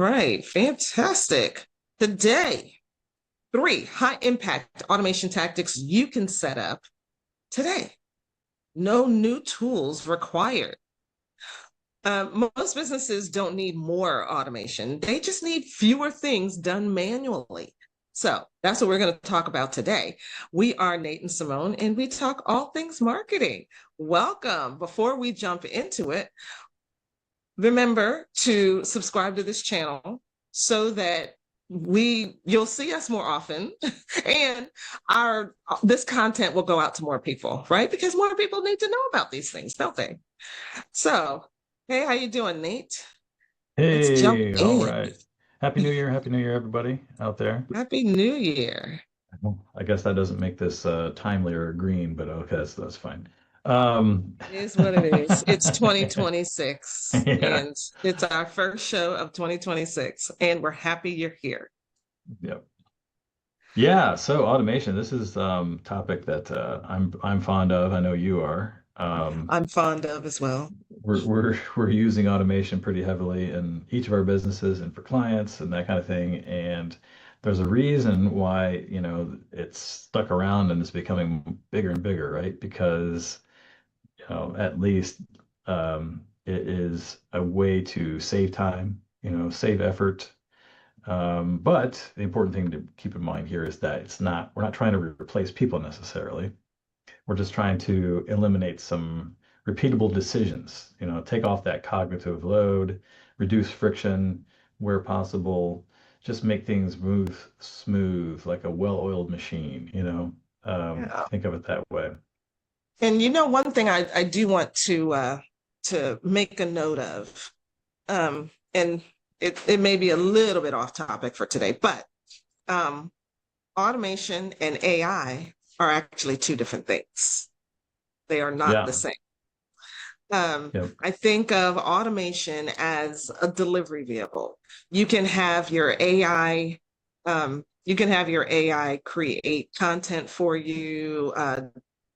right, fantastic. Today, three high impact automation tactics you can set up today. No new tools required. Most businesses don't need more automation, they just need fewer things done manually. So that's what we're going to talk about today. We are Nate and Simone, and we talk all things marketing. Welcome. Before we jump into it, remember to subscribe to this channel so that you'll see us more often and our this content will go out to more people, right? Because more people need to know about these things, don't they? So, hey, how you doing, Nate? Let's jump Hey, all in. right. Happy New Year. Happy New Year, everybody out there. Happy New Year. Well, I guess that doesn't make this timely or green, but okay, that's fine. Um, It is what it is. It's 2026 yeah, and it's our first show of 2026 and we're happy you're here. yep. Yeah, so automation, this is topic that I'm fond of. I know you are. I'm fond of as well. We're using automation pretty heavily in each of our businesses and for clients and that kind of thing. And there's a reason why, it's stuck around and it's becoming bigger and bigger, right? Because, at least it is a way to save time, save effort. But the important thing to keep in mind here is that we're not trying to replace people necessarily. We're just trying to eliminate some repeatable decisions, take off that cognitive load, reduce friction where possible, just make things move smooth like a well-oiled machine, Yeah. think of it that way. And one thing I do want to make a note of, and it may be a little bit off topic for today, but um, automation and AI are actually two different things. They are not the Yeah. same. Yep. I think of automation as a delivery vehicle. You can have your AI, you can have your AI create content for you,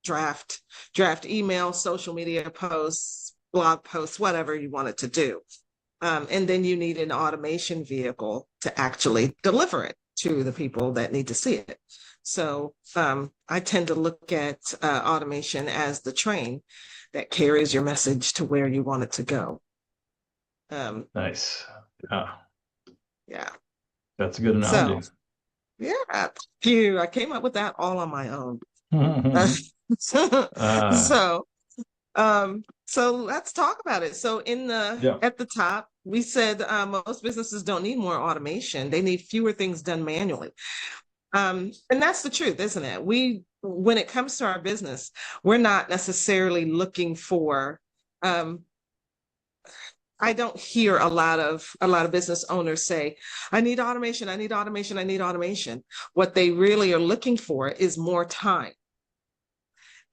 draft email, social media posts, blog posts, whatever you want it to do. And then you need an automation vehicle to actually deliver it to the people that need to see it. So I tend to look at automation as the train that carries your message to where you want it to go. Um, Nice. Yeah, yeah. that's a good So analogy. yeah, phew, I came up with that all on my own. Uh, So so let's talk about it. So in the yeah. at the top, we said most businesses don't need more automation. They need fewer things done manually. And that's the truth, isn't it? When it comes to our business, we're not necessarily looking for I don't hear a lot of business owners say, I need automation, I need automation, I need automation. What they really are looking for is more time.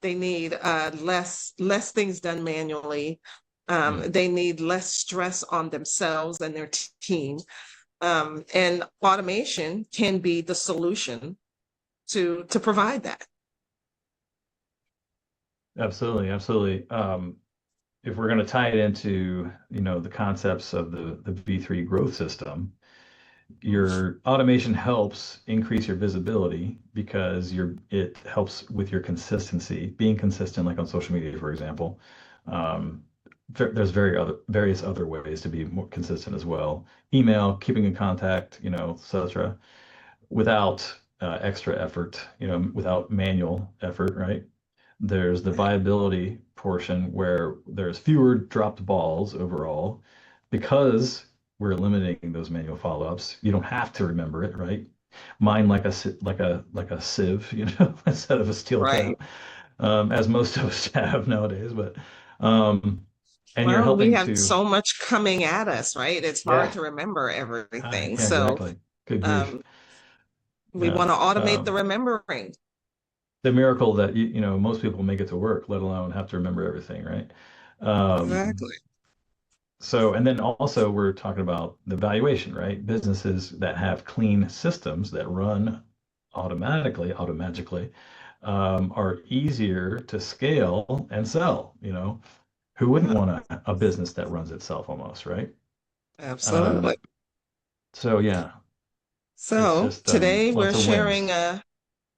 They need less things done manually. Mm. They need less stress on themselves and their team. And automation can be the solution to provide that. Absolutely, absolutely. If we're going to tie it into, the concepts of the V3 growth system, your automation helps increase your visibility because it helps with your consistency, being consistent, like on social media, for example. Um, there's various other ways to be more consistent as well. Email, keeping in contact, etc. Without extra effort, without manual effort, right? There's the viability portion where there's fewer dropped balls overall because we're eliminating those manual follow-ups. You don't have to remember it, right? Mine like a sieve, instead of a steel Right. trap, as most of us have nowadays. But um, and you're Well, we helping have to, so much coming at us, right? It's hard yeah, to remember everything. yeah, So exactly. Good grief. um, we Yeah. want to automate the remembering. The miracle that most people make it to work, let alone have to remember everything, right? Um, Exactly. so, and then also we're talking about the valuation, right? Businesses that have clean systems that run automagically, are easier to scale and sell. Who wouldn't Yeah, want a business that runs itself almost, right? Um, absolutely. So yeah, it's So just today lots of wins.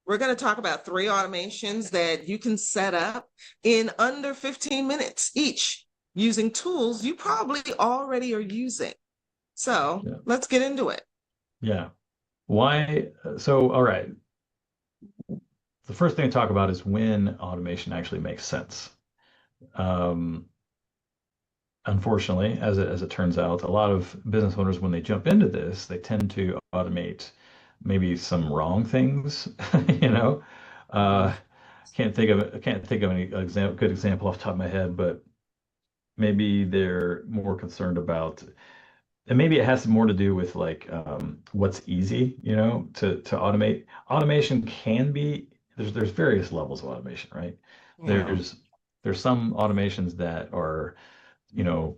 we're going to talk about three automations that you can set up in under 15 minutes each using tools you probably already are using. So Yeah. let's get into it. Yeah. Why? So, all right. The first thing to talk about is when automation actually makes sense. Um, Unfortunately, as it turns out, a lot of business owners, when they jump into this, they tend to automate maybe some wrong things. You know, uh, can't think of any good example off the top of my head, but maybe they're more concerned about, and maybe it has more to do with like what's easy, to automate. Automation can be there's various levels of automation, right? Yeah. There's there's some automations that are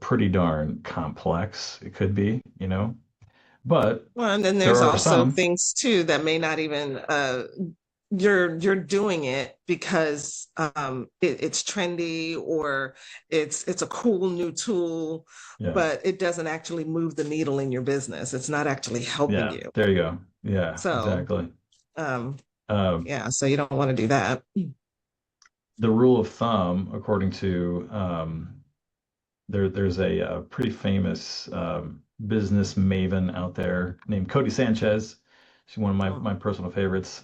pretty darn complex. It could be, but Well, and then there there's are also some, things too that may not even you're doing it because it's trendy or it's a cool new tool, yeah, but it doesn't actually move the needle in your business. It's not actually helping yeah, you. there you go. Yeah, So exactly. um, Um, yeah, so you don't want to do that. the rule of thumb, according to there's a pretty famous business maven out there named Cody Sanchez. She's one of my personal favorites.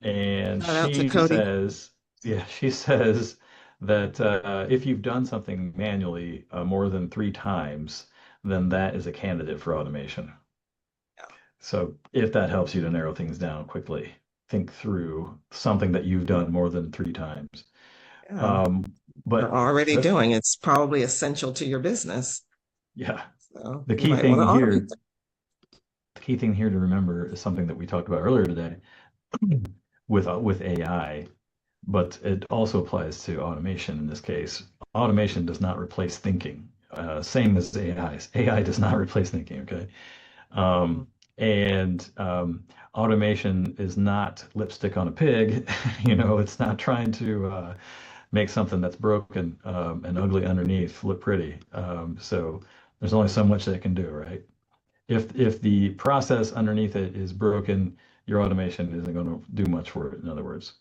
And Shout out to she Cody. says, yeah, she says that if you've done something manually more than 3 times, then that is a candidate for automation. So if that helps you to narrow things down quickly, think through something that you've done more than 3 times. Yeah, Um, you're but already the doing it's probably essential to your business. yeah, So the you key might want thing to automate here, the key thing here to remember is something that we talked about earlier today with AI, but it also applies to automation in this case. Automation does not replace thinking. Same as AI. AI does not replace thinking, okay? that. Um, and automation is not lipstick on a pig. It's not trying to make something that's broken and ugly underneath look pretty. So there's only so much that it can do, right? If the process underneath it is broken, your automation isn't going to do much for it, in other words.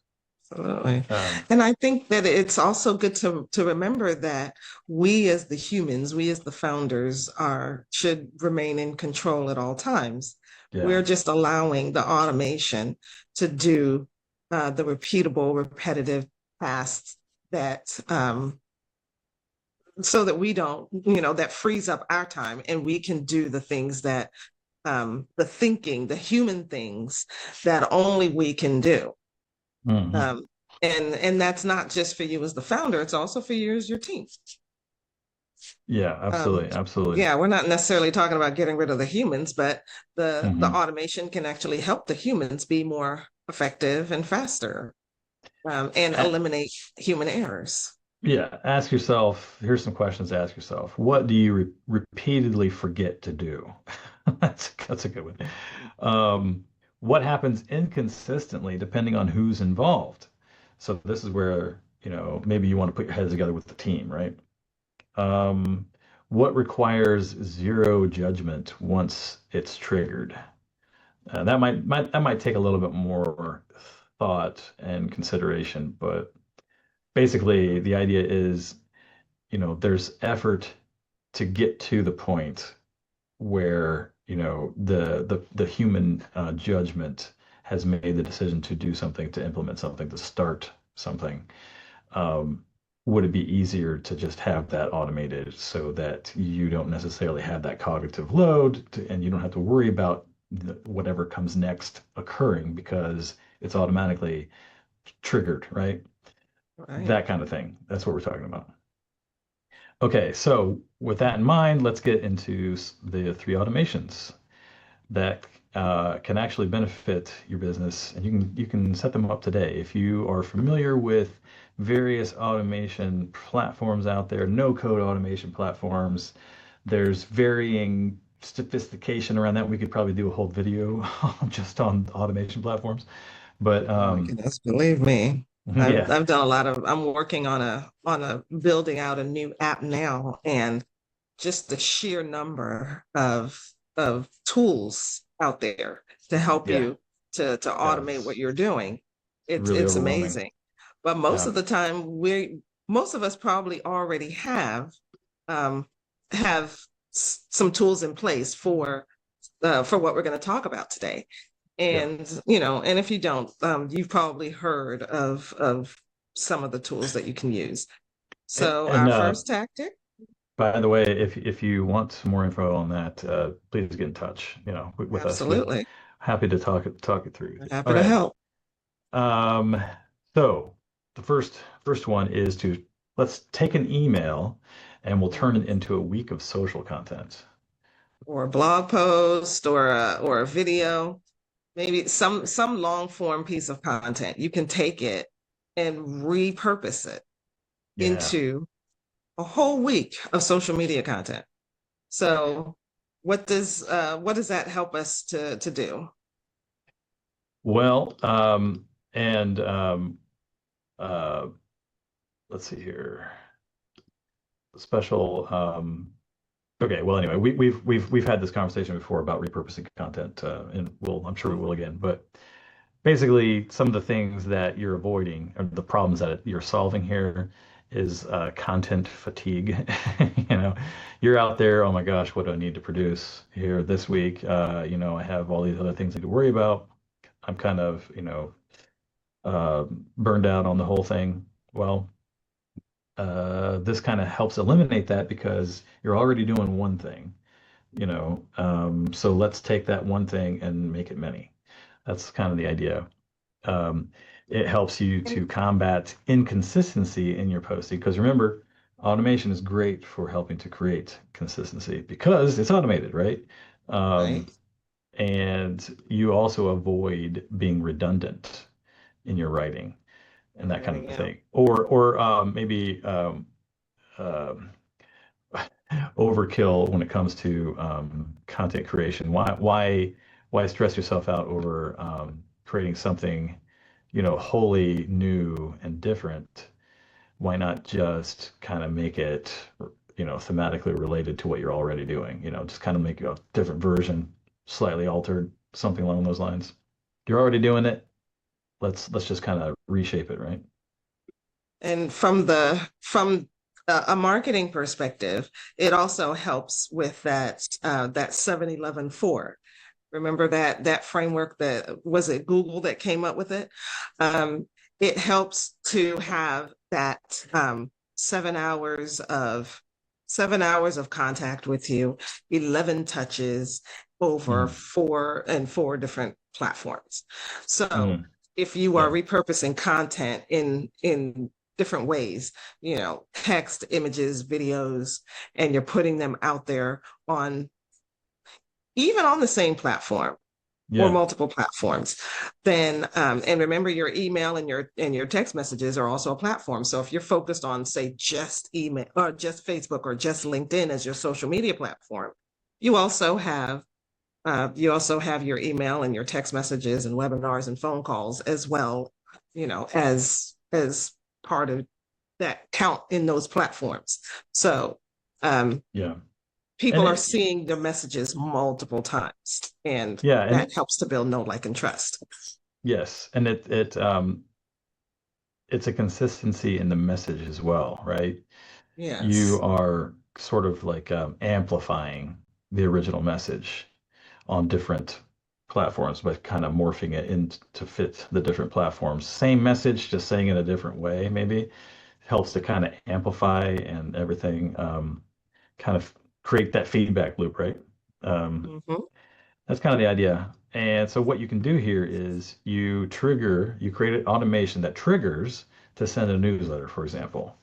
Absolutely. Um, And I think that it's also good to remember that we as the humans, we as the founders are should remain in control at all times. yeah. We're just allowing the automation to do the repeatable, repetitive tasks that so that we don't, that frees up our time and we can do the things that the thinking, the human things that only we can do. Mhm. Um, and that's not just for you as the founder, it's also for you as your team. Yeah, Um, absolutely, absolutely. yeah, we're not necessarily talking about getting rid of the humans, but the Hmm. automation can actually help the humans be more effective and faster, and A- eliminate human errors. yeah, ask yourself, here's some questions to ask yourself. What do you repeatedly forget to do? That's a good one. Um, what happens inconsistently depending on who's involved? So this is where, maybe you want to put your heads together with the team, right? Um, what requires zero judgment once it's triggered? That might take a little bit more thought and consideration, but basically the idea is, there's effort to get to the point where, the human judgment has made the decision to do something, to implement something, to start something. Um, would it be easier to just have that automated so that you don't necessarily have that cognitive load and you don't have to worry about whatever comes next occurring because it's automatically triggered, right? Right. That kind of thing. That's what we're talking about. Okay, so with that in mind, let's get into the three automations that can actually benefit your business, and you can set them up today. If you are familiar with various automation platforms out there, no code automation platforms, there's varying sophistication around that. We could probably do a whole video just on automation platforms. But Oh my goodness, believe me. I've yeah, I've done a lot of I'm working on a building out a new app now, and just the sheer number of of tools out there to help Yeah. you to Yeah. automate what you're doing. Really It's overwhelming. amazing. But most Yeah. of the time, most of us probably already um, have some tools in place for what we're going to talk about today. Yeah. And and if you don't, you've probably heard of some of the tools that you can use. So And our first tactic, by the way, if you want some more info on that, please get in touch, with us. We're absolutely, happy to talk it through with you. All happy to right. help. Um, so the first one is to let's take an email and we'll turn it into a week of social content. Or a blog post or a video, maybe some long form piece of content. You can take it and repurpose it Yeah. into a whole week of social media content. So what does that help us to do? Well, and uh, let's see here. Special Okay, well, anyway, we've had this conversation before about repurposing content, and I'm sure we will again. But basically, some of the things that you're avoiding, or the problems that you're solving here, is content fatigue. You know, you're out there, oh my gosh, what do I need to produce here this week? I have all these other things I need to worry about. I'm kind of, burned out on the whole thing. Well, this kind of helps eliminate that because you're already doing one thing. So let's take that one thing and make it many. That's kind of the idea. Um, it helps you to combat inconsistency in your posting because remember, automation is great for helping to create consistency because it's automated, right? Right. Um, and you also avoid being redundant in your writing and that kind of Yeah. thing. Or maybe um, overkill when it comes to content creation. Why stress yourself out over creating something, wholly new and different? Why not just kind of make it, thematically related to what you're already doing? Just kind of make a different version, slightly altered, something along those lines. You're already doing it. Let's just kind of reshape it, right? And from a marketing perspective, it also helps with that 7-11-4. Remember that framework, that was it Google that came up with it? Um, it helps to have that 7 hours of 7 hours of contact with you, 11 touches over Mm, four different platforms. So mm, if you are yeah, repurposing content in different ways, text, images, videos, and you're putting them out there on even on the same platform or yeah, multiple platforms, then and remember your email and your text messages are also a platform. So if you're focused on, say, just email or just Facebook or just LinkedIn as your social media platform, you also have your email and your text messages and webinars and phone calls as well, as part of that count in those platforms. So um, yeah. And people are it, seeing the messages multiple times, and yeah, that and helps to build know, like, and trust. yes, and it's a consistency in the message as well, right? You Yes. are sort of like amplifying the original message on different platforms, but kind of morphing it in to fit the different platforms. Same message, just saying it a different way, maybe helps to kind of amplify and everything, kind of create that feedback loop, right? Um, Mm-hmm. That's kind of the idea. And so what you can do here is you create an automation that triggers to send a newsletter, for example.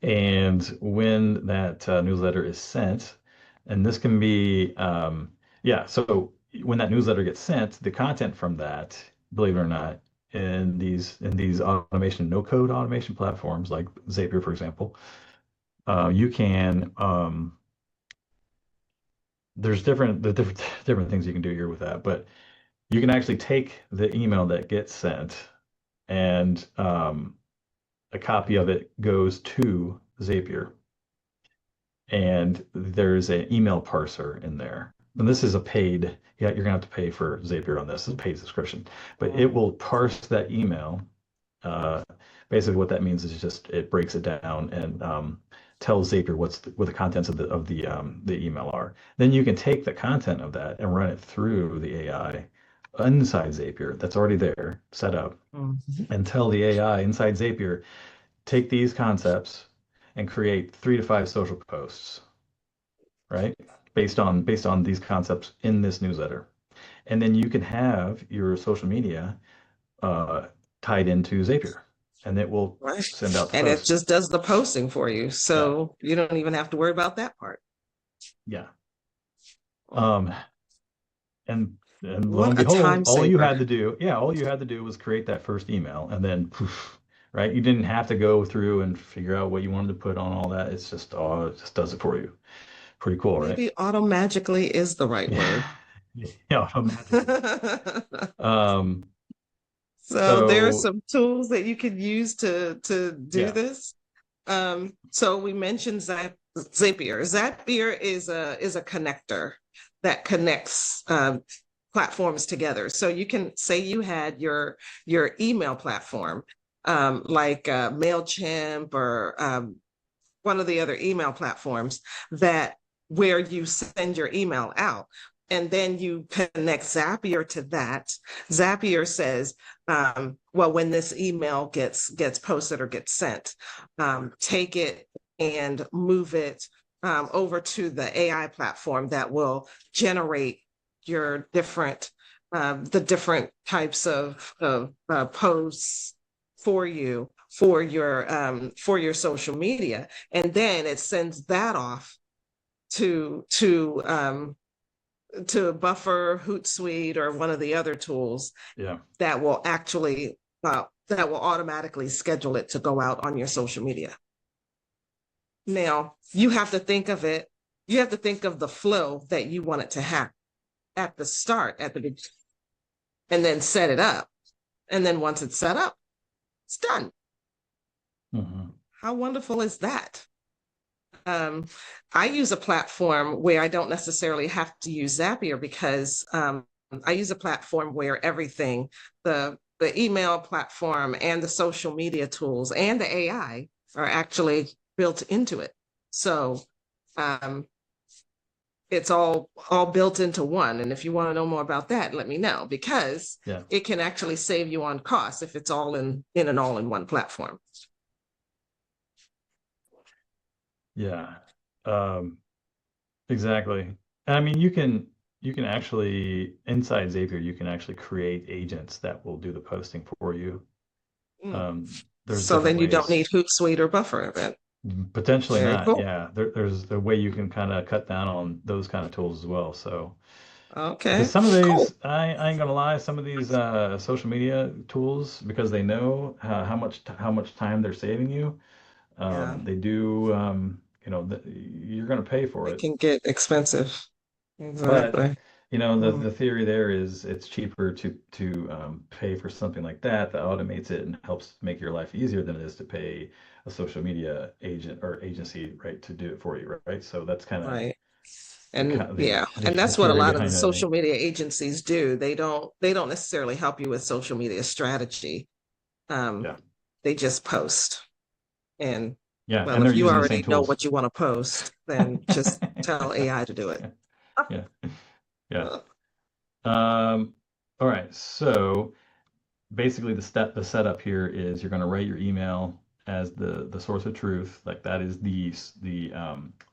And when that newsletter is sent, and this can be, yeah, so when that newsletter gets sent, the content from that, believe it or not, in these automation, no code automation platforms like Zapier, for example, you can there's different things you can do here with that, but you can actually take the email that gets sent and a copy of it goes to Zapier. and there's an email parser in there. And this is a paid, yeah, you're gonna have to pay for Zapier on this. It's a paid subscription, but it will parse that email. Uh, Basically, what that means is just it breaks it down and tells Zapier what the contents of the email are. Then you can take the content of that and run it through the AI inside Zapier that's already there, set up, Mhm. and tell the AI inside Zapier, take these concepts and create 3 to 5 social posts, right? Based on these concepts in this newsletter. And then you can have your social media uh, tied into Zapier, and it will Right. send out the And it posts. just does the posting for you. Yeah, So you don't even have to worry about that part. yeah. Oh, Um, and lo and what a behold, time saver. all you had to do was create that first email, and then poof, right? You didn't have to go through and figure out what you wanted to put on all that. It's just, oh, it just does it for you. Pretty cool, right? Maybe automagically is the right Yeah, word. yeah, automatically. Um, So there are so some tools that you can use to do yeah, this. So we mentioned Zapier. Zapier is a connector that connects platforms together. So you can say you had your email platform, like Mailchimp or one of the other email platforms that where you send your email out. And then you connect Zapier to that. Zapier says, well, when this email gets posted or gets sent, take it and move it over to the AI platform that will generate your the different types of posts for you for your social media, and then it sends that off to Buffer, Hootsuite, or one of the other tools yeah, that will actually that will automatically schedule it to go out on your social media. Now you have to think of it. You have to think of the flow that you want it to have at the start, at the beginning, and then set it up. And then once it's set up, it's done. hmm How wonderful is that? Um, I use a platform where I don't necessarily have to use Zapier because I use a platform where everything, the email platform and the social media tools and the AI are actually built into it. So um, it's all built into one. And if you want to know more about that, let me know because yeah, it can actually save you on costs if it's all in an all-in-one platform. yeah. Um, exactly. I mean, you can actually inside Zapier, you can actually create agents that will do the posting for you. Mm. There's So different then you don't ways. need Hootsuite or Buffer event. Potentially Very not. cool. Yeah, there's the way you can kind of cut down on those kind of tools as well. So, because Okay, some of cool. these, I ain't gonna lie, some of these social media tools, because they know how much time they're saving you, Yeah, they do, you're gonna pay for it it. can get expensive. But Exactly. the Mm, theory there is it's cheaper to pay for something like that that automates it and helps make your life easier than it is to pay a social media agent or agency, right, to do it for you, right? So that's kind of right. the And yeah, the and the that's what a theory lot of the behind it, I social think. media agencies do. They don't necessarily help you with social media strategy. Um, Yeah, they just post. And yeah, well, and they're if you using the same already know tools. what you want to post, then just tell AI to do it. Yeah, yeah. Uh, Um, all right, so basically the setup here is you're going to write your email as the source of truth, like that is the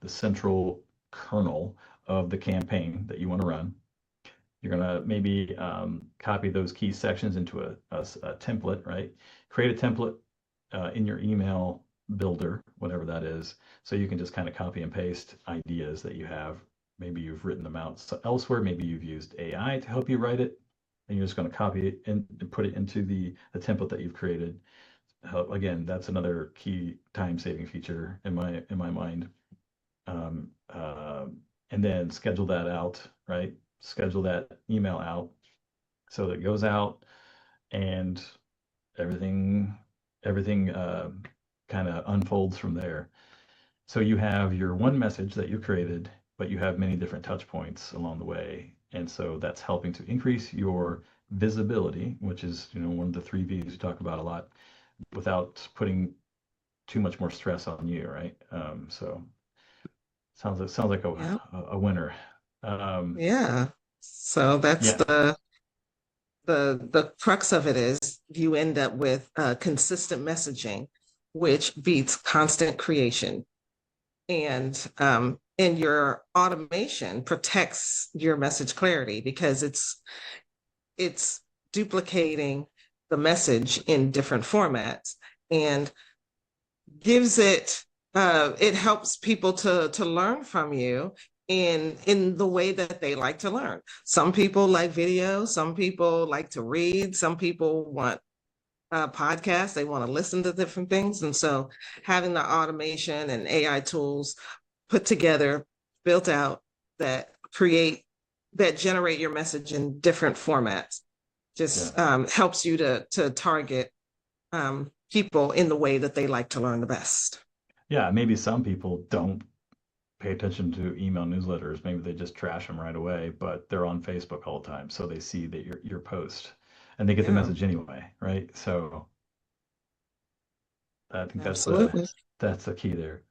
central kernel of the campaign that you want to run. You're going to maybe copy those key sections into a template, right? Create a template in your email builder, whatever that is, so you can just kind of copy and paste ideas that you have. Maybe you've written them out elsewhere. Maybe you've used AI to help you write it, and you're just going to copy it and put it into the template that you've created. Again, that's another key time-saving feature in my mind. Um, uh, and then schedule that out, right? Schedule that email out so that it goes out and everything everything kind of unfolds from there. So you have your one message that you created, but you have many different touch points along the way. And so that's helping to increase your visibility, which is, one of the three V's you talk about a lot, without putting too much more stress on you, right? So sounds like Yeah. a winner. Um, Yeah. So that's yeah, the crux of it is you end up with consistent messaging, which beats constant creation. And your automation protects your message clarity because it's duplicating the message in different formats and gives it helps people to learn from you in the way that they like to learn. Some people like video, some people like to read, some people want podcasts, they want to listen to different things. And so having the automation and AI tools put together, built out, that create that generate your message in different formats yeah, just helps you to target people in the way that they like to learn the best. yeah. Maybe some people don't pay attention to email newsletters. Maybe they just trash them right away, but they're on Facebook all the time, so they see that your post, and they get the Yeah, message anyway, right? So I think absolutely. that's the key there.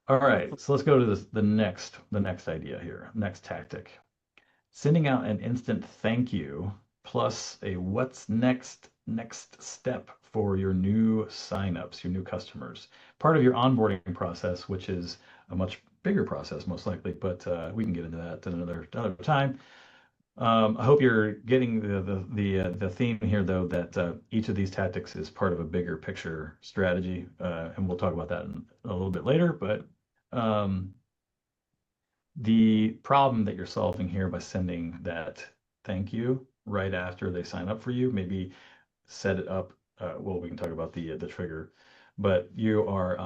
All right, so let's go to the next idea here, next tactic. Sending out an instant thank you plus a what's next step for your new signups, your new customers. Part of your onboarding process, which is a much bigger process most likely, but we can get into that another time. I hope you're getting the theme here, though, that each of these tactics is part of a bigger picture strategy, and we'll talk about that a little bit later. But um, the problem that you're solving here by sending that thank you right after they sign up for you, maybe set it up. Well, we can talk about the trigger, but you're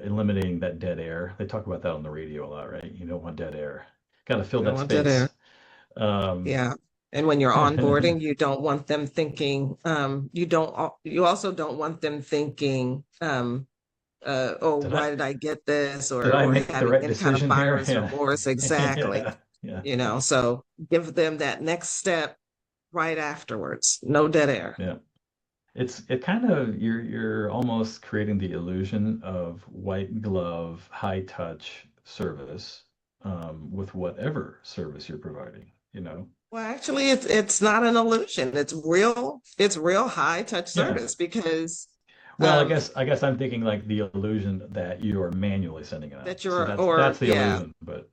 eliminating that dead air. They talk about that on the radio a lot, right? You don't want dead air. Got to fill You don't that want that space. there. Um, Yeah. And when you're onboarding, you don't want them thinking, you also don't want them thinking, oh, did I why did I get this? did I Or make the having right any kind of decision here? buyer's Yeah. remorse. Exactly. Yeah. Yeah. So give them that next step right afterwards. No dead air. Yeah. It kind of you're almost creating the illusion of white glove, high touch service with whatever service you're providing, you know? Well, actually, it's not an illusion. It's real high touch Yeah. service because Well, I um guess I guess I'm thinking like the illusion that you are manually sending it out. that So you're that's or the yeah, illusion, but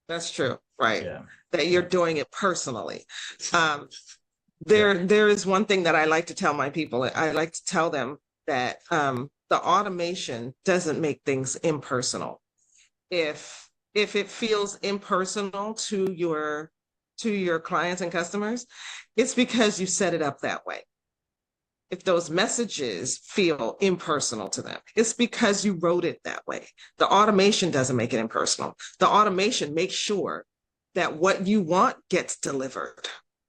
that's true. Right. yeah. That you're Yeah. doing it personally. Um Yeah. there is one thing that I like to tell my people. I like to tell them that the automation doesn't make things impersonal. If it feels impersonal to your clients and customers, it's because you set it up that way. If those messages feel impersonal to them, it's because you wrote it that way. The automation doesn't make it impersonal. The automation makes sure that what you want gets delivered.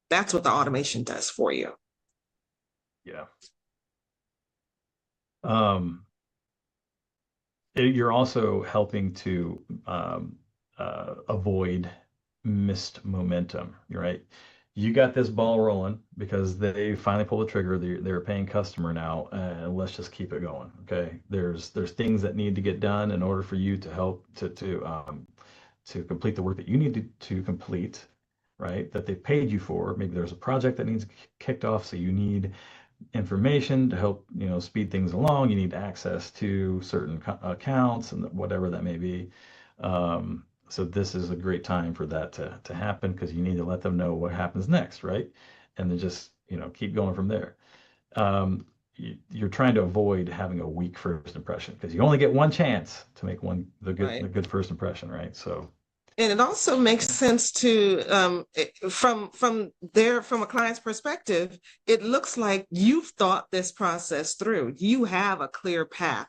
That's what the automation does for you. Yeah. Um, you're also helping to avoid missed momentum, right? You got this ball rolling because they finally pulled the trigger. They're a paying customer now, and let's just keep it going. Okay, there's things that need to get done in order for you to help to complete the work that you need to complete, right? That they paid you for. Maybe there's a project that needs kicked off, so you need information to help speed things along. You need access to certain accounts and whatever that may be. So this is a great time for that to happen because you need to let them know what happens next, right? And then just keep going from there. You're trying to avoid having a weak first impression because you only get one chance to make the Right. good first impression, right? So And it also makes yeah, sense to from a client's perspective, it looks like you've thought this process through. You have a clear path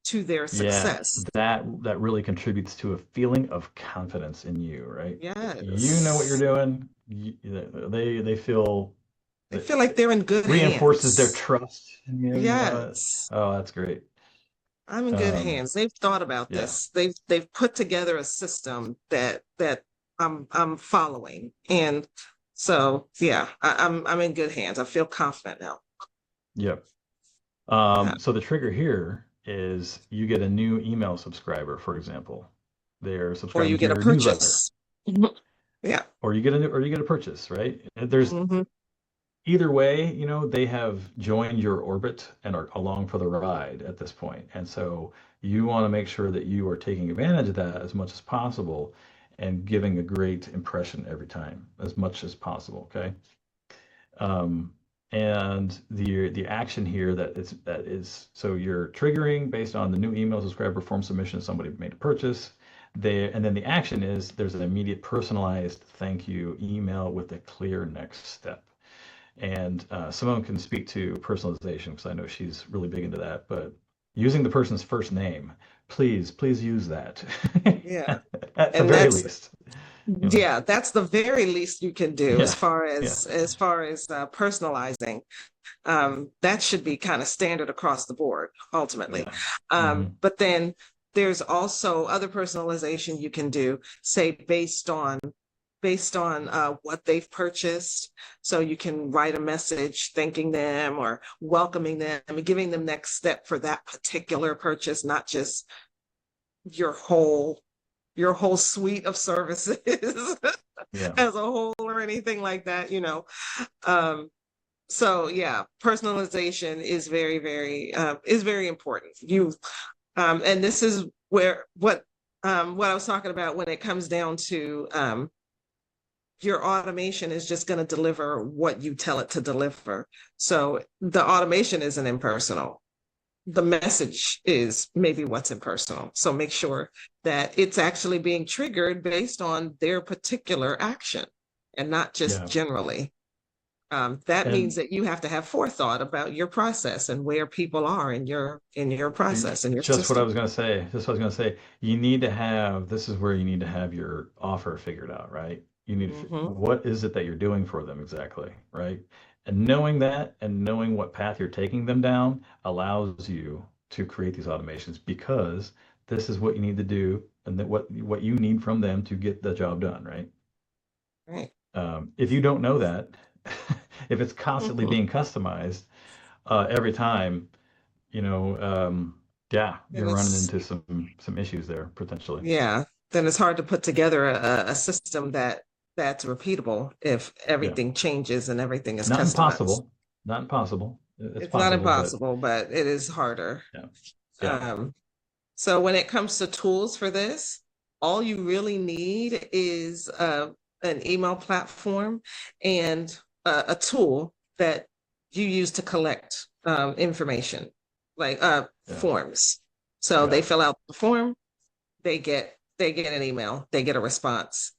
to their yeah, success. that really contributes to a feeling of confidence in you, right? You know what you're Yes. doing. They feel They that feel like they're in good reinforces their hands. trust in you. Yes. Oh, that's great. I'm in good Um, hands. They've thought about yeah, this. They've put together a system that I'm following. And so yeah, I'm in good hands. I feel confident now. yep. Yeah. So the trigger here is you get a new email subscriber, for example. They're Or subscribing you to get a your newsletter, purchase. Mhm. Yeah. or you get a purchase, right? There's Hmm. either way, they have joined your orbit and are along for the ride at this point. And so you want to make sure that you are taking advantage of that as much as possible and giving a great impression every time, as much as possible. Okay. Um, and the action here that is so you're triggering based on the new email subscriber form submission, somebody made a purchase. And then the action is there's an immediate personalized thank you email with a clear next step. And Simone can speak to personalization because I know she's really big into that. But using the person's first name, please use that Yeah. at the And very least. You know, yeah, that's the very least you can do yeah, yeah, as far as personalizing. That should be kind of standard across the board, ultimately. yeah. Hmm. But then there's also other personalization you can do, say based on what they've purchased. So you can write a message thanking them or welcoming them and giving them next step for that particular purchase, not just your whole your whole suite of services Yeah. as a whole or anything like that, you know. Um, so yeah, personalization is very important. And this is where what I was talking about when it comes down to your automation is just going to deliver what you tell it to deliver. So the automation isn't impersonal. The message is maybe what's impersonal. So make sure that it's actually being triggered based on their particular action and not just Yeah. generally. That means And that you have to have forethought about your process and where people are in your process and your just what I system. was going to say, just what I was going to say, you need to have, this is where you need to have your offer figured out, right? You need to, Hmm. what is it that you're doing for them exactly, right? And knowing that and knowing what path you're taking them down allows you to create these automations because this is what you need to do and that what you need from them to get the job done, right? Right. If you don't know that, if it's constantly Hmm. being customized every time, you know, yeah, And you're running it's into some issues there potentially. yeah, then it's hard to put together a system that's repeatable if Yeah, everything changes and everything is not customized. impossible, not impossible. It's It's not possible, but impossible, but it is harder. yeah, yeah, Um, so when it comes to tools for this, all you really need is an email platform and a tool that you use to collect information, like yeah, forms. So yeah. they fill out the form, they get an email, they get a response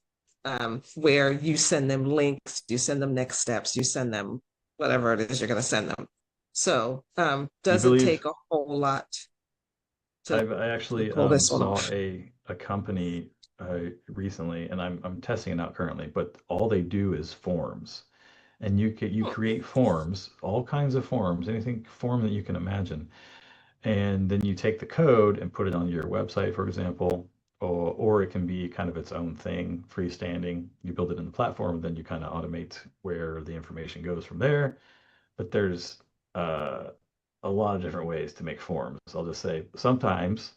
where you send them links, you send them next steps, you send them whatever it is you're going to send them. So You doesn't believe take a whole lot I to actually pull this one saw off. a company recently, and I'm testing it out currently, but all they do is forms. And you create forms, all kinds of forms, anything form that you can imagine. And then you take the code and put it on your website, for example, or it can be kind of its own thing, freestanding. You build it in the platform, and then you kind of automate where the information goes from there. But there's uh, a lot of different ways to make forms. I'll just say sometimes,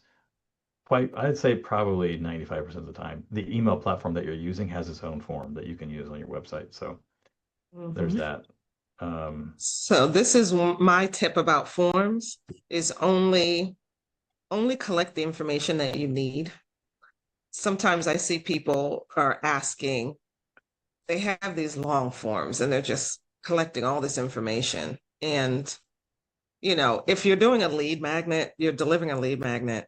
I'd say probably 95% of the time, the email platform that you're using has its own form that you can use on your website. So there's Mhm. that. Um, So this is my tip about forms is only collect the information that you need. Sometimes I see people are asking, they have these long forms and they're just collecting all this information. And, you know, if you're doing a lead magnet, you're delivering a lead magnet,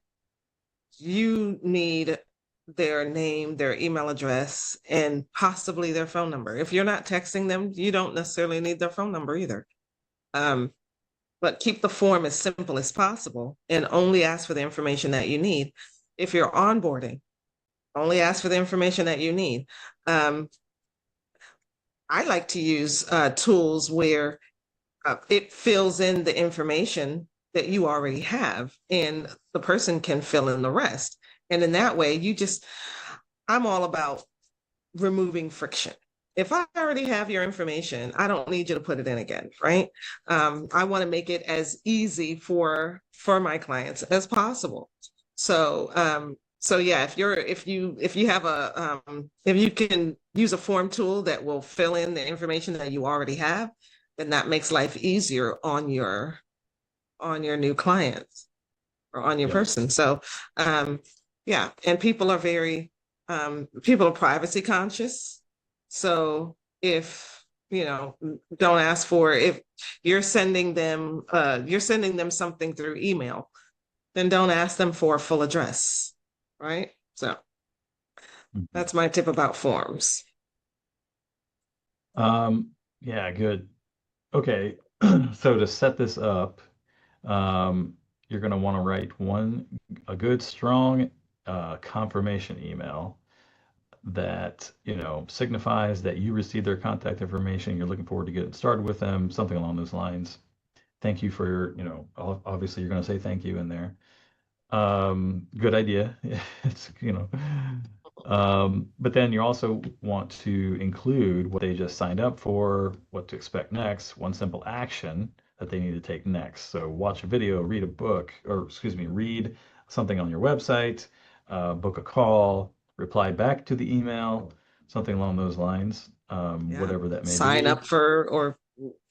you need their name, their email address, and possibly their phone number. If you're not texting them, you don't necessarily need their phone number either. Um, but keep the form as simple as possible and only ask for the information that you need. If you're onboarding, only ask for the information that you need. Um, I like to use tools where it fills in the information that you already have. And the person can fill in the rest. And in that way, I'm all about removing friction. If I already have your information, I don't need you to put it in again, right? I want to make it as easy for my clients as possible. So yeah, if you have if you can use a form tool that will fill in the information that you already have, then that makes life easier on your new clients or on your Yep. person. So yeah, and people are privacy conscious. So if don't ask for if you're sending them something through email, then don't ask them for a full address, right? So Mhm. that's my tip about forms. Yeah, good. Okay. So to set this up, um, you're going to want to write a good, strong confirmation email that, signifies that you received their contact information. You're looking forward to getting started with them, something along those lines. Thank you for obviously you're going to say thank you in there. Good idea. It's, but then you also want to include what they just signed up for, what to expect next, one simple action that they need to take next. So watch a video, read a book, or excuse me, read something on your website, book a call, reply back to the email, something along those lines, Yeah. whatever that may Sign be. up for or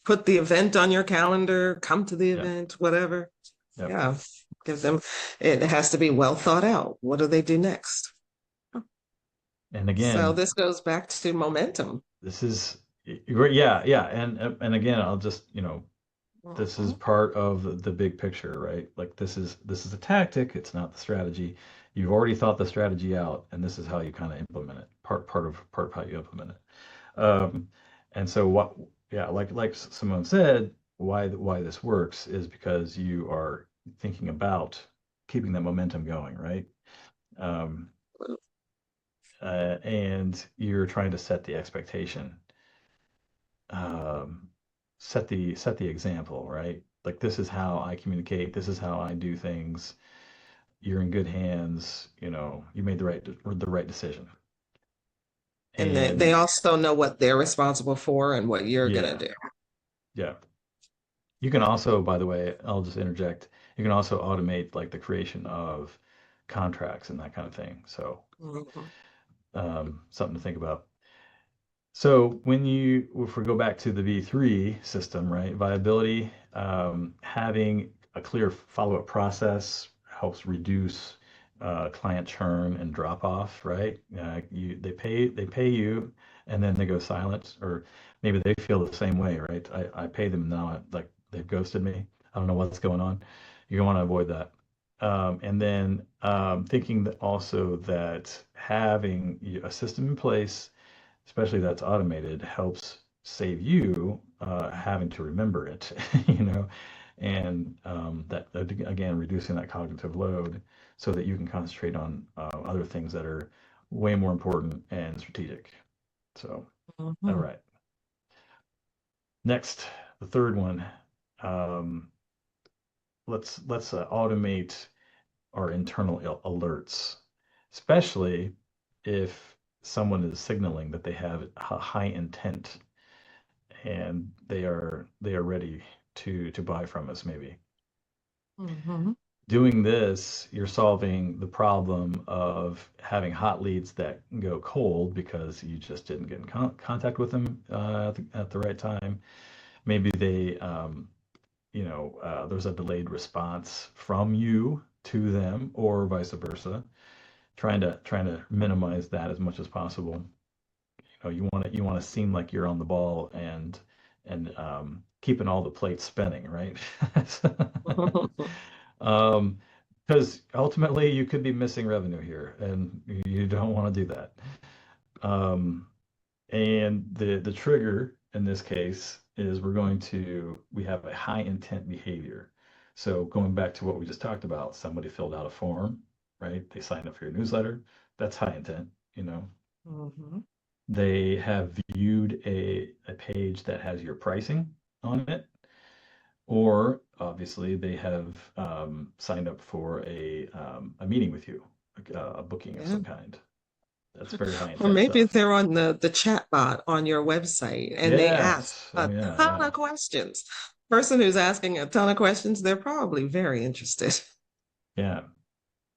put the event on your calendar, come to the Yeah. event, whatever. Yep. Yeah. Give them, it has to be well thought out. What do they do next? And So again, this goes back to momentum. this is yeah, yeah. And again, I'll just, this is Mhm. part of the big picture, right? Like this is a tactic, it's not the strategy. You've already thought the strategy out, and this is how you kind of implement it. Part of how you implement it. And so what, yeah, like Simone said, why this works is because you are thinking about keeping that momentum going, right? Um, and you're trying to set the expectation, um, set the example, right? Like this is how I communicate, this is how I do things. You're in good hands, you made the right decision. And they And also know what they're responsible for and what you're going yeah, to do. yeah. You can also, by the way, I'll just interject, you can also automate like the creation of contracts and that kind of thing. So Mhm. something to think about. So if we go back to the V3 system, right, viability, having a clear follow-up process helps reduce client churn and drop off, right? They pay you, and then they go silent, or maybe they feel the same way, right? I pay them now, like they've ghosted me. I don't know what's going on. You want to avoid that. And then thinking that also that having a system in place, especially that's automated, helps save you having to remember it, you know, and that again reducing that cognitive load so that you can concentrate on other things that are way more important and strategic. So, all Mhm. right. Next, the third one. Um, let's automate our internal alerts, especially if someone is signaling that they have a high intent and they are ready to buy from us maybe. Mhm. Doing this, you're solving the problem of having hot leads that go cold because you just didn't get in contact with them at the right time. Maybe there's a delayed response from you to them or vice versa. Trying to minimize that as much as possible. You want to seem like you're on the ball and keeping all the plates spinning, right? Um, because ultimately you could be missing revenue here, and you don't want to do that. Um, and the trigger in this case is we have a high intent behavior. So going back to what we just talked about, somebody filled out a form, right? They signed up for your newsletter. That's high intent, you know. Mhm. They have viewed a page that has your pricing on it. or obviously they have signed up for a meeting with you, a booking of Yeah. some kind. That's very high Or intent maybe stuff. they're on the chat bot on your website and they ask Yes. Oh a yeah, ton yeah, of questions. Person who's asking a ton of questions, they're probably very interested. yeah.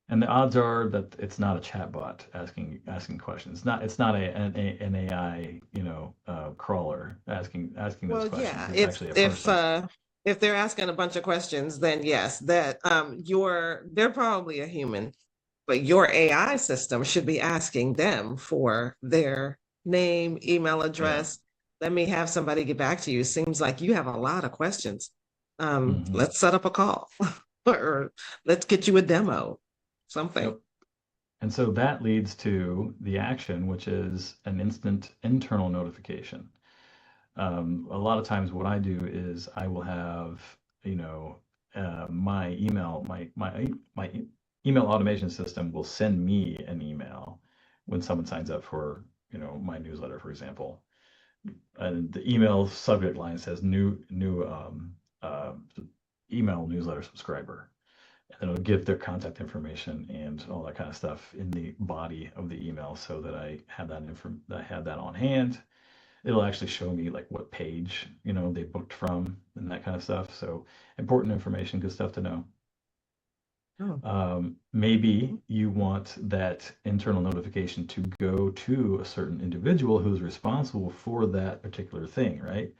And the odds are that it's not a chatbot asking questions. It's not an AI, crawler asking those Well, questions. yeah, It's actually a person. if they're asking a bunch of questions, then yes, that they're probably a human, but your AI system should be asking them for their name, email Yeah. address. Let me have somebody get back to you. Seems like you have a lot of questions. Hmm. Let's set up a call or let's get you a demo, something. Yep. And so that leads to the action, which is an instant internal notification. A lot of times, what I do is I will have, you know, my email, my email automation system will send me an email when someone signs up for, my newsletter, for example. And the email subject line says uh, email newsletter subscriber. And then it'll give their contact information and all that kind of stuff in the body of the email so that I have that on hand. It'll actually show me like what page, they booked from and that kind of stuff. So important information, good stuff to know. Oh, Maybe you want that internal notification to go to a certain individual who's responsible for that particular thing, right?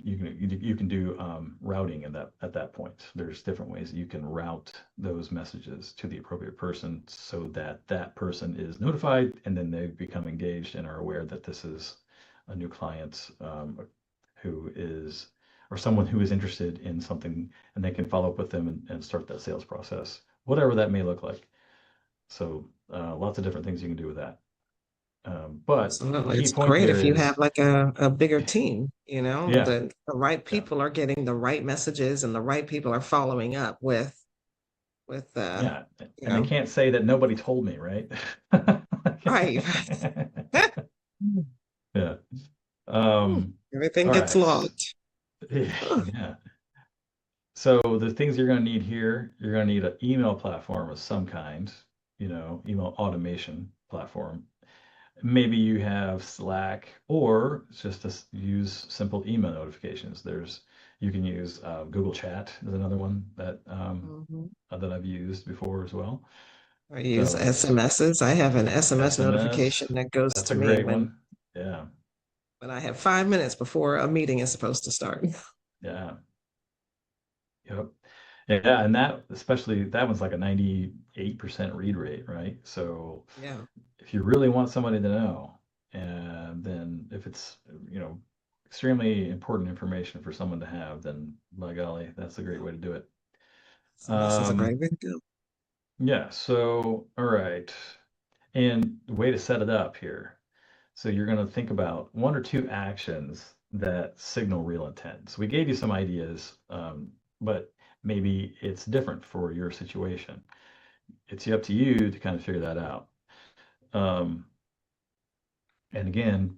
You can do routing at that point. There's different ways that you can route those messages to the appropriate person so that that person is notified and then they become engaged and are aware that this is a new client who is or someone who is interested in something and they can follow up with them and start that sales process, whatever that may look like. So lots of different things you can do with that. But the absolutely. key It's point great here if you have is, like a bigger team, yeah, the right yeah. people are getting the right messages and the right people are following up with Yeah, you and they know, can't say that nobody told me, right? right. Yeah. Hmm, everything All gets right. logged. Huh. Yeah. So the things you're going to need here, you're going to need an email platform of some kind, email automation platform. Maybe you have Slack or it's just to use simple email notifications. You can use Google Chat is another one Mhm. that I've used before as well. I use So SMSs. I have an SMS notification SMS, that goes that's to a me great one. Yeah, when I have 5 minutes before a meeting is supposed to start. yeah, yep. Yeah, and that especially that one's like a 98% read rate, right? So Yeah. if you really want somebody to know, and then if it's, you know, extremely important information for someone to have, then by golly, that's a great way to do it. SMS is a Um, great way to go. yeah, so all right. And the way to set it up here. So you're going to think about one or two actions that signal real intent. So we gave you some ideas, but maybe it's different for your situation. It's up to you to kind of figure that out. Um, and again,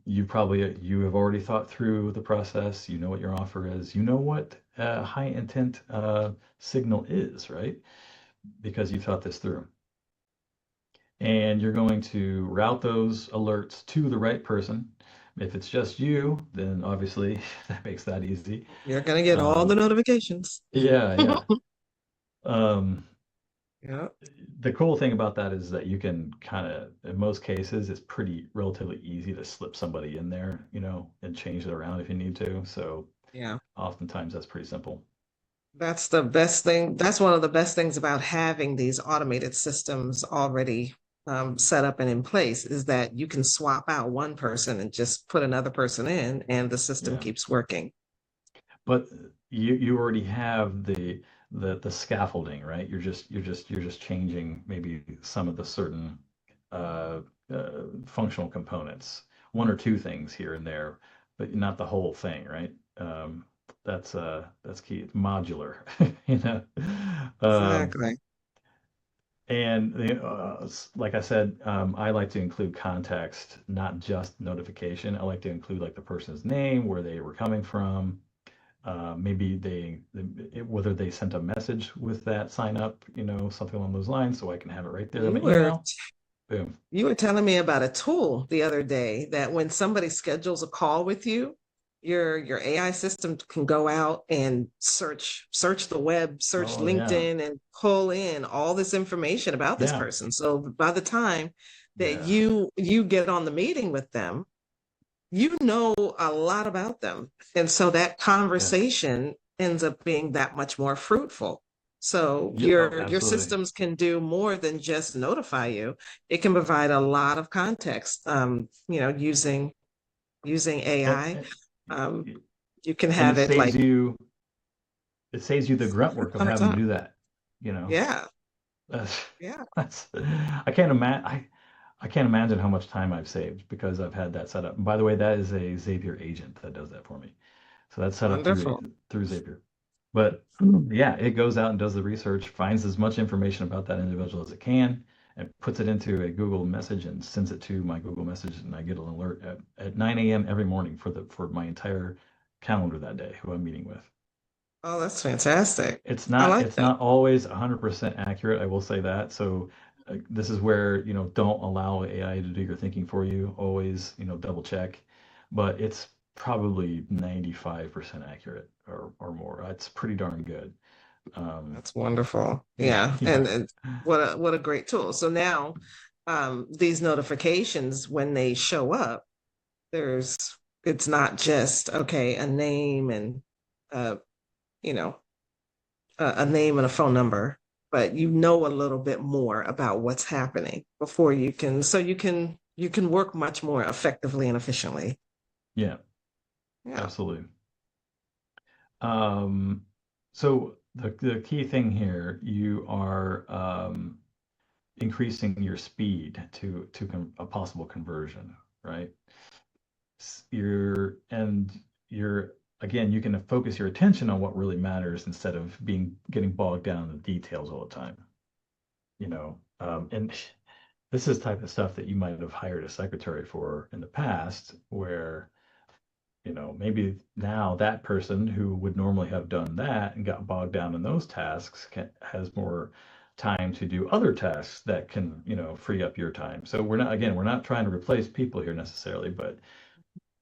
you have already thought through the process. You know what your offer is. You know what high intent signal is, right? Because you thought this through. And you're going to route those alerts to the right person. If it's just you, then obviously that makes that easy. You're gonna get all the Um, notifications. yeah, yeah. Um, Yeah. the cool thing about that is that you can kind of, in most cases, it's pretty relatively easy to slip somebody in there, and change it around if you need to. So Yeah. oftentimes that's pretty simple. That's the best thing. That's one of the best things about having these automated systems already set up and in place is that you can swap out one person and just put another person in, and the system Yeah. keeps working. But you already have the scaffolding, right? You're just changing maybe some of the certain uh, functional components, one or two things here and there, but not the whole thing, right? That's key. It's modular, you know. Um, Exactly. and like I said, I like to include context, not just notification. I like to include like the person's name, where they were coming from, Maybe whether they sent a message with that sign up, something along those lines, so I can have it right there in You my were email. Boom. You were telling me about a tool the other day that when somebody schedules a call with you, your AI system can go out and search the web, search Oh yeah, LinkedIn, and pull in all this information about this yeah, person. So by the time that yeah, you get on the meeting with them, you know a lot about them. And so that yeah, conversation ends up being that much more fruitful. So yeah. Oh, your absolutely. systems can do more than just notify you. It can provide a lot of context, using And, AI. and Um, you can and have it like it saves you the grunt work of on a having to time. do that. You know, Yeah, that's, yeah, that's I can't imagine how much time I've saved because I've had that set up. And by the way, that is a Zapier agent that does that for me. So that's set up wonderful. through Zapier. But yeah, it goes out and does the research, finds as much information about that individual as it can, and puts it into a Google message and sends it to my Google message, and I get an alert at 9 a.m. every morning for my entire calendar that day, who I'm meeting with. Oh, that's fantastic. It's I not like it's that. not always 100% accurate, I will say that. So this is where, don't allow AI to do your thinking for you. Always, double check. But it's probably 95% accurate or more. It's pretty darn good. Um, That's wonderful. yeah, Yeah. yeah, And what a great tool. So now these notifications when they show up, there's it's not just okay, a name and uh, you know, a name and a phone number, but you know a little bit more about what's happening before you can work much more effectively and efficiently. yeah, Yeah. absolutely. Um, so the key thing here, you are increasing your speed to a possible conversion, right? You're again, you can focus your attention on what really matters instead of getting bogged down in the details all the time. And this is the type of stuff that you might have hired a secretary for in the past, where maybe now that person who would normally have done that and got bogged down in those tasks has more time to do other tasks that can, free up your time. So we're not trying to replace people here necessarily, but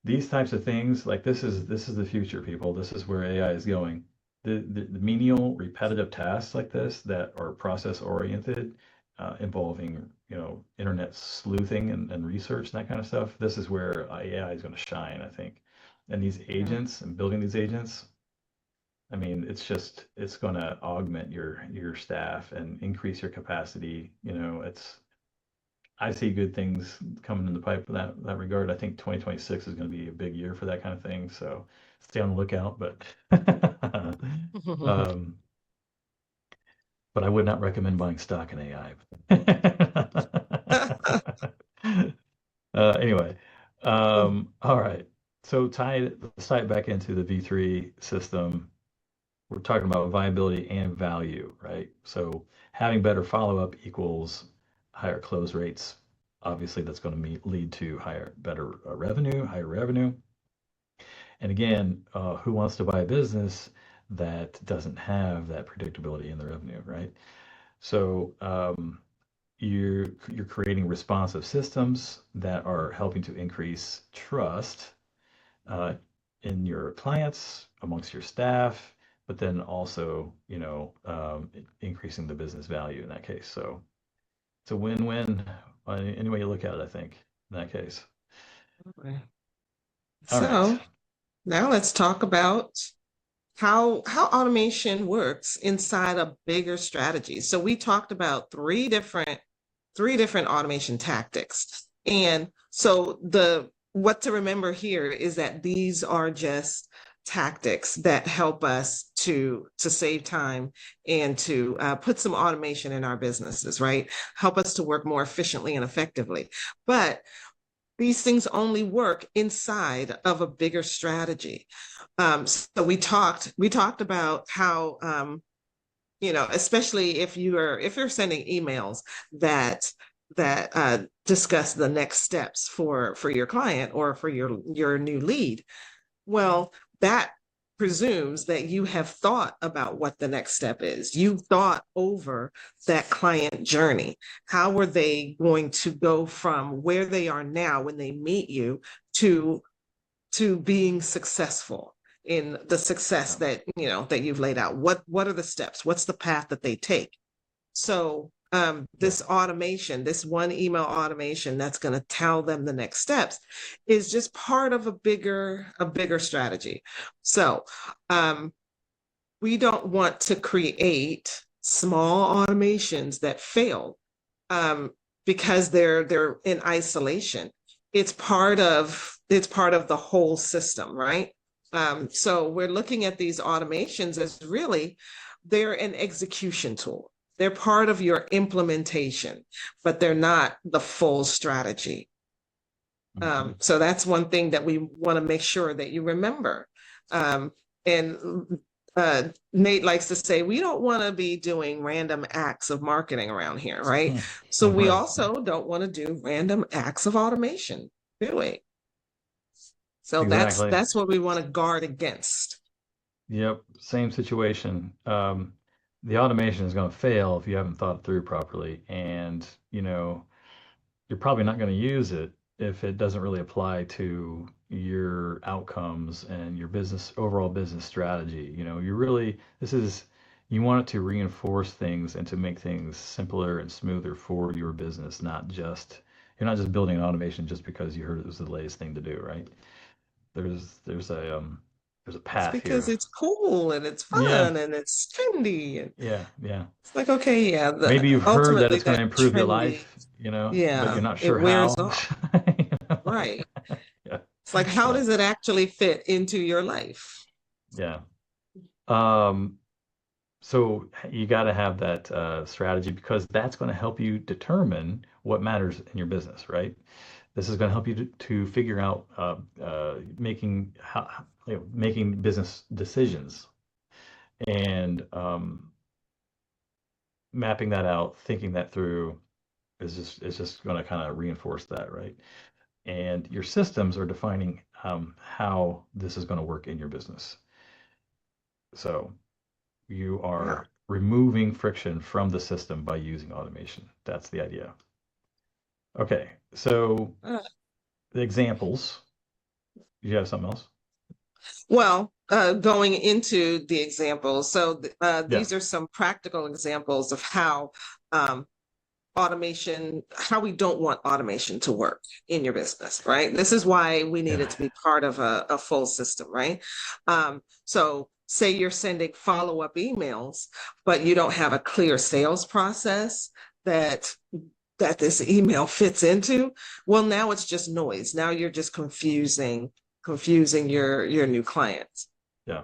these types of things, like this is the future, people. This is where AI is going. The menial, repetitive tasks like this that are process oriented, involving internet sleuthing and research and that kind of stuff. This is where AI is going to shine, I think. And these Yeah. agents and building these agents, I mean, it's going to augment your staff and increase your capacity. I see good things coming in the pipe in that regard. I think 2026 is going to be a big year for that kind of thing. So stay on the lookout. But um, but I would not recommend buying stock in AI. Anyway, all right. So let's tie it back into the V3 system. We're talking about viability and value, right? So having better follow-up equals higher close rates. Obviously, that's going to lead to better revenue, higher revenue. And again, who wants to buy a business that doesn't have that predictability in the revenue, right? So you're creating responsive systems that are helping to increase trust uh, in your clients, amongst your staff, but then also, increasing the business value in that case. So it's a win-win any way you look at it, I think, in that case. All right. So now let's talk about how automation works inside a bigger strategy. So we talked about three different automation tactics. And so the what to remember here is that these are just tactics that help us to save time and to put some automation in our businesses, right? Help us to work more efficiently and effectively. But these things only work inside of a bigger strategy. So we talked about how especially if you're sending emails that discuss the next steps for your client or for your new lead. Well, that presumes that you have thought about what the next step is. You've thought over that client journey. How are they going to go from where they are now when they meet you to being successful in the success that that you've laid out? What are the steps? What's the path that they take? So Yeah. this automation, this one email automation that's going to tell them the next steps is just part of a bigger strategy. So we don't want to create small automations that fail because they're in isolation. It's part of the whole system, right? So we're looking at these automations as really they're an execution tool. They're part of your implementation, but they're not the full strategy. So that's one thing that we want to make sure that you remember. And Nate likes to say, we don't want to be doing random acts of marketing around here, right? So we Right. also don't want to do random acts of automation, do we? So that's Exactly. that's what we want to guard against. Yep. Same situation. The automation is going to fail if you haven't thought it through properly. And, you're probably not going to use it if it doesn't really apply to your outcomes and your business overall business strategy. You want it to reinforce things and to make things simpler and smoother for your business, you're not just building an automation just because you heard it was the latest thing to do, right? There's a It's path because here. it's cool and it's Yeah, fun and it's trendy. And yeah, yeah. it's like, okay, yeah, Maybe you've heard that ultimately it's going that to improve your trendy, life, but you're yeah, not it sure wears how. off. You know, Right. yeah, It's like, how yeah, does it actually fit into your life? yeah. Um, so you got to have that strategy because that's going to help you determine what matters in your business, right? This is going to help you to figure out making business decisions and mapping that out, thinking that through is just going to kind of reinforce that, right? And your systems are defining how this is going to work in your business. So you Yeah. are removing friction from the system by using automation. That's the idea. Okay, so Uh, the examples. You have something else? Well, going into the examples, so Yeah, these are some practical examples of how um, automation, how we don't want automation to work in your business, right? This is why we need yeah, it to be part of a full system, right? So say you're sending follow-up emails, but you don't have a clear sales process that this email fits into. Well, now it's just noise. Now you're just confusing your new clients. yeah,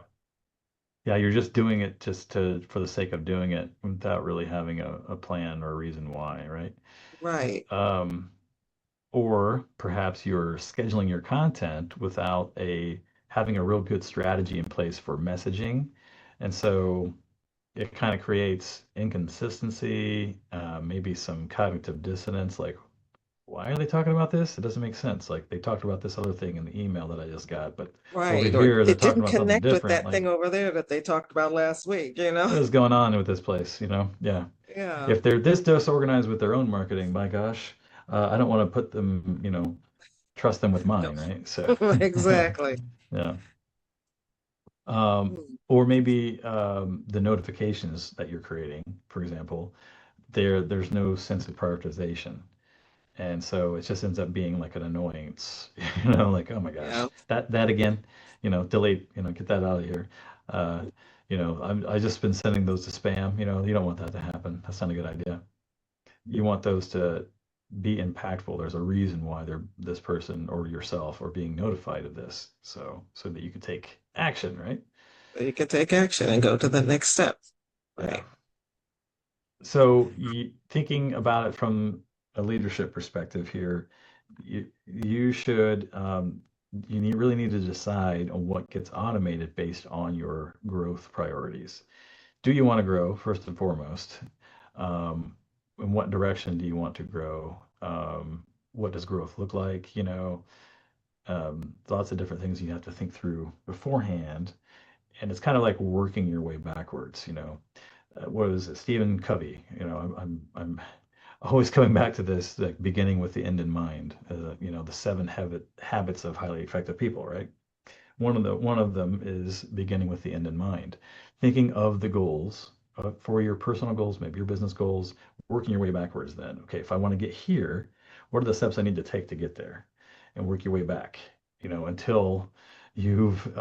yeah. You're just doing it just to for the sake of doing it without really having a plan or a reason why, right? Right. Um, or perhaps you're scheduling your content without a having a real good strategy in place for messaging. And so it kind of creates inconsistency, maybe some cognitive dissonance, like, why are they talking about this? It doesn't make sense. Like they talked about this other thing in the email that I just got, but over Right. Or here they're it talking didn't about something connect with different. that Like, thing over there that they talked about last week, you know? what is going on with this place? Yeah. Yeah. If they're this disorganized with their own marketing, my gosh, I don't want to put them, trust them with No. mine, right? So, Exactly. yeah. Or maybe the notifications that you're creating, for example, there's no sense of prioritization. And so it just ends up being like an annoyance, like, oh my Yeah. gosh, that again, delete, get that out of here. Uh, I just been sending those to spam, you don't want that to happen. That's not a good idea. You want those to be impactful. There's a reason why this person or yourself are being notified of this. So that you can take action, right? So you can take action and go to the next step. Yeah. Right. So thinking about it from a leadership perspective here, you should really need to decide on what gets automated based on your growth priorities. Do you want to grow first and foremost? In what direction do you want to grow? What does growth look like? Lots of different things you have to think through beforehand. and it's kind of like working your way backwards, what was it? Stephen Covey, I'm always coming back to this, like beginning with the end in mind, the habits of highly effective people, right? One of them is beginning with the end in mind, thinking of the goals for your personal goals, maybe your business goals, working your way backwards. Then, okay, if I want to get here, what are the steps I need to take to get there, and work your way back, until you've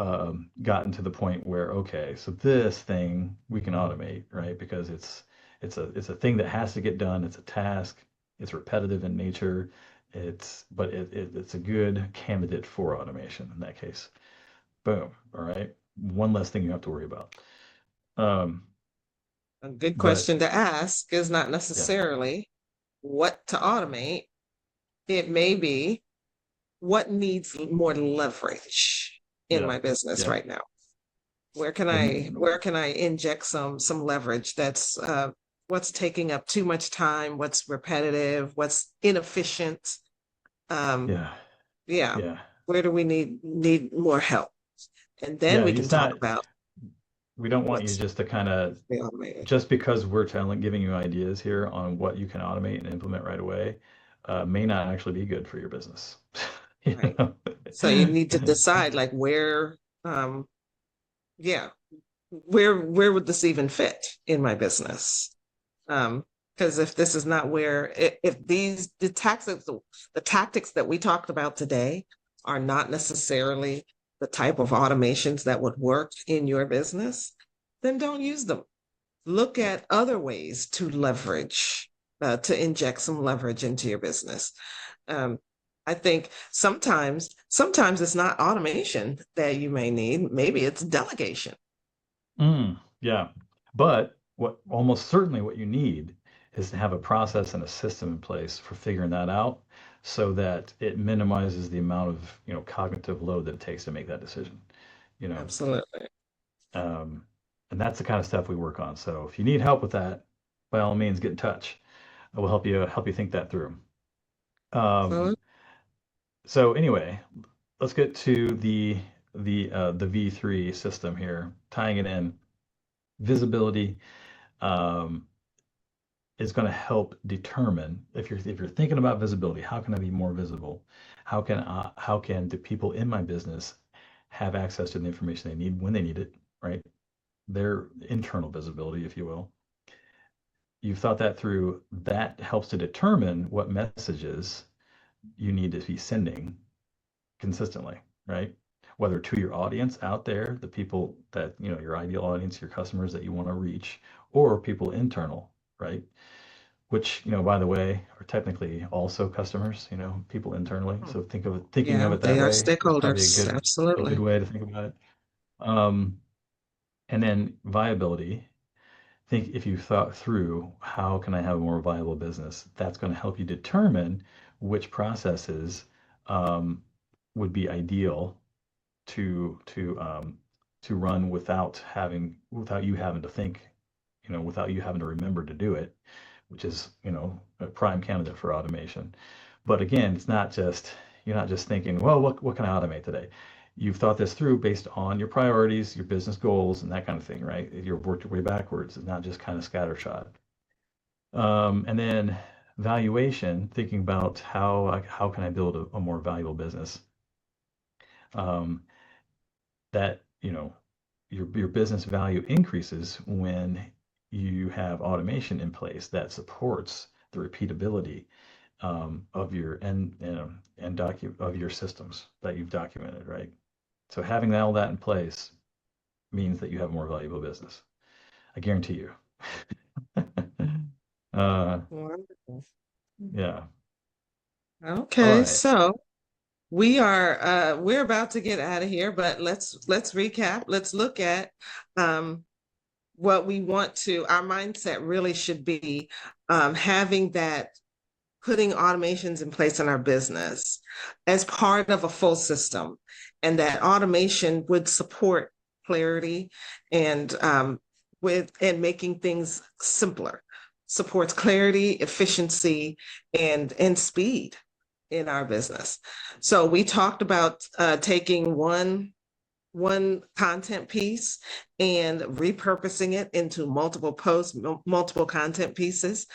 gotten to the point where, okay, so this thing we can automate, right? Because it's a thing that has to get done. It's a task. It's repetitive in nature. It's a good candidate for automation in that case. Boom. All right. One less thing you have to worry about. Um, A good but question to ask is not yeah, necessarily what to automate. It may be what needs more leverage in yeah, my business yeah. right now. Where can I inject some leverage that's what's taking up too much time, what's repetitive, what's inefficient. Um, Yeah, yeah, yeah, where do we need more help? And then yeah. we can It's talk not, about we don't want you what's just to kind of, be automated. just because we're giving you ideas here on what you can automate and implement right away, may not actually be good for your business. You Right. know? So you need to decide like yeah, where would this even fit in my business? Because if this is not where, if these the tactics that we talked about today are not necessarily the type of automations that would work in your business, then don't use them. Look at other ways to leverage, to inject some leverage into your business. Um, I think sometimes it's not automation that you may need. Maybe it's delegation. Yeah. But what almost certainly what you need is to have a process and a system in place for figuring that out so that it minimizes the amount of, cognitive load that it takes to make that decision, you know. Absolutely. Um, and that's the kind of stuff we work on. So if you need help with that, by all means, get in touch. I will help you think that through. Um, So, so anyway, let's get to the V3 system here, tying it in. Visibility. Um, is going to help determine if you're thinking about visibility, how can I be more visible? How can the people in my business have access to the information they need when they need it, right? Their internal visibility, if you will. You've thought that through. That helps to determine what messages you need to be sending consistently, right? Whether to your audience out there, the people that, your ideal audience, your customers that you want to reach, or people internal, right? Which, by the way, are technically also customers, people internally. So thinking of yeah, it they that are way is probably a stakeholders. good Absolutely. way to think about it. Um, and then viability. Think if you thought through how can I have a more viable business, that's going to help you determine which processes um, would be ideal to run without you having to think, without you having to remember to do it, which is, a prime candidate for automation. But again, you're not just thinking, well, what can I automate today? You've thought this through based on your priorities, your business goals, and that kind of thing, right? You've worked your way backwards. It's not just kind of scattershot. And then valuation, thinking about how can I build a more valuable business? Um, that your business value increases when you have automation in place that supports the repeatability of your of your systems that you've documented, right? So having all that in place means that you have a more valuable business. I guarantee you. uh, Wonderful. yeah. All Okay, right. so we're about to get out of here, but let's recap. Let's look at um what we want to, our mindset really should be having that, putting automations in place in our business as part of a full system, and that automation would support clarity and making things simpler, supports clarity, efficiency, and speed in our business. So we talked about taking one one content piece and repurposing it into multiple posts, multiple content pieces.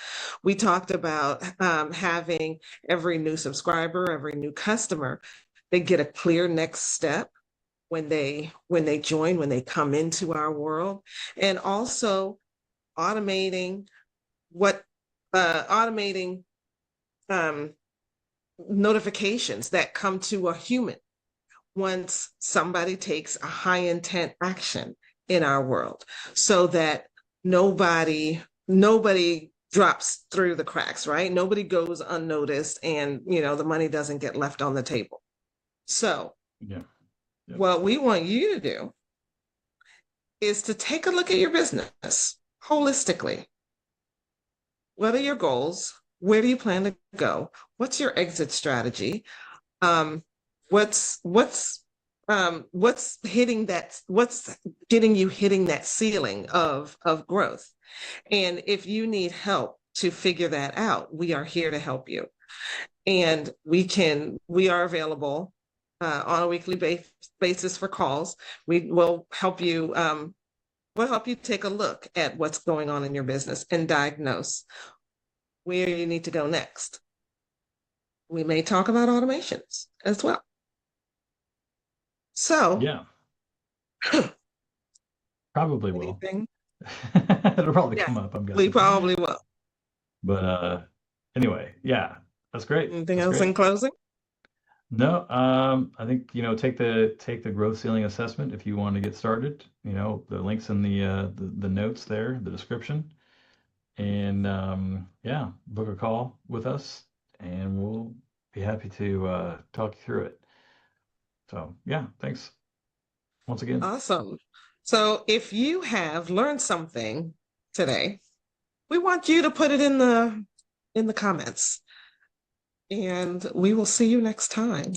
We talked about having every new subscriber, every new customer, they get a clear next step when they join, when they come into our world, and also automating what automating notifications that come to a human once somebody takes a high intent action in our world, so that nobody drops through the cracks, right? Nobody goes unnoticed, and the money doesn't get left on the table. So Yeah. Yep. what we want you to do is to take a look at your business holistically. What are your goals? Where do you plan to go? What's your exit strategy? What's hitting that? What's getting you hitting that ceiling of growth? And if you need help to figure that out, we are here to help you. And we are available on a weekly basis for calls. We will help you. We'll help you take a look at what's going on in your business and diagnose where you need to go next. We may talk about automations as well. So yeah, probably will. It'll probably come up, I'm guessing. We probably will. But anyway, yeah, that's great. Anything That's else great. in closing? No, I think take the growth ceiling assessment if you want to get started. The links in the notes there, the description, and yeah, book a call with us, and we'll be happy to talk you through it. So yeah, thanks once again. Awesome. So if you have learned something today, we want you to put it in the comments, and we will see you next time.